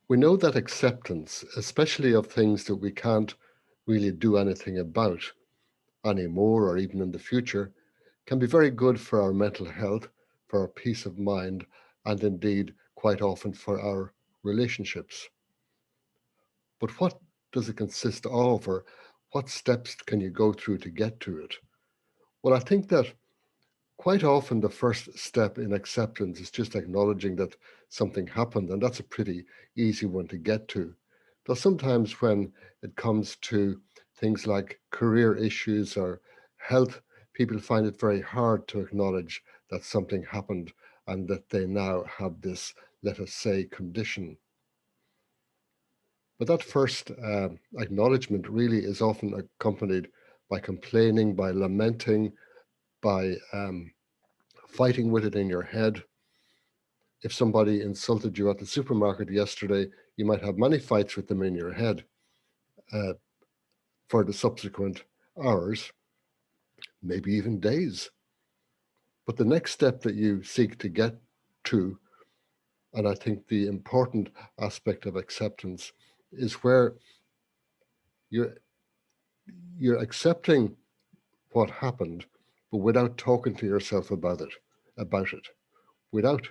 We know that acceptance, especially of things that we can't really do anything about anymore or even in the future, can be very good for our mental health, for our peace of mind, and indeed quite often for our relationships. But what does it consist of, or what steps can you go through to get to it? Well, I think that quite often the first step in acceptance is just acknowledging that something happened, and that's a pretty easy one to get to. Though sometimes when it comes to things like career issues or health, people find it very hard to acknowledge that something happened and that they now have this, let us say, condition. But that first acknowledgement really is often accompanied by complaining, by lamenting, by fighting with it in your head. If somebody insulted you at the supermarket yesterday, you might have many fights with them in your head uh, for the subsequent hours, maybe even days. But the next step that you seek to get to, and I think the important aspect of acceptance, is where you're you're accepting what happened, but without talking to yourself about it, without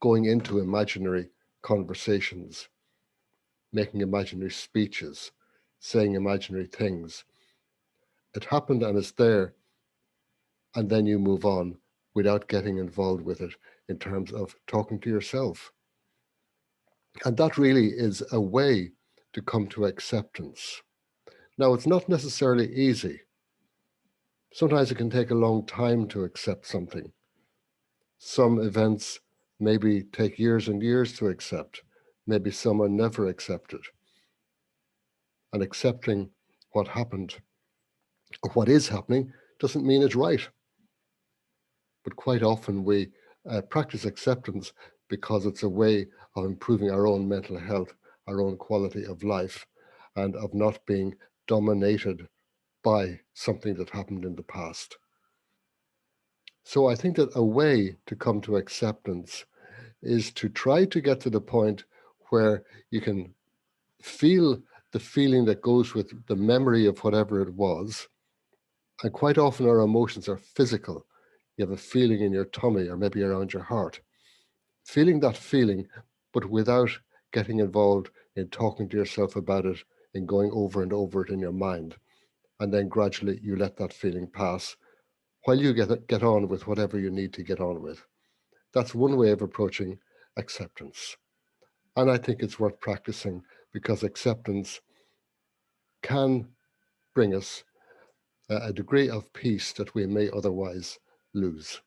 going into imaginary conversations, making imaginary speeches, saying imaginary things. It happened and it's there, and then you move on without getting involved with it in terms of talking to yourself. And that really is a way to come to acceptance. Now, it's not necessarily easy. Sometimes it can take a long time to accept something. Some events maybe take years and years to accept. Maybe some are never accepted. And accepting what happened or what is happening doesn't mean it's right. But quite often we practice acceptance because it's a way of improving our own mental health, our own quality of life, and of not being dominated by something that happened in the past. So I think that a way to come to acceptance is to try to get to the point where you can feel the feeling that goes with the memory of whatever it was. And quite often our emotions are physical. You have a feeling in your tummy or maybe around your heart. Feeling that feeling, but without getting involved in talking to yourself about it and going over and over it in your mind. And then gradually you let that feeling pass while you get on with whatever you need to get on with. That's one way of approaching acceptance. And I think it's worth practicing because acceptance can bring us a degree of peace that we may otherwise lose.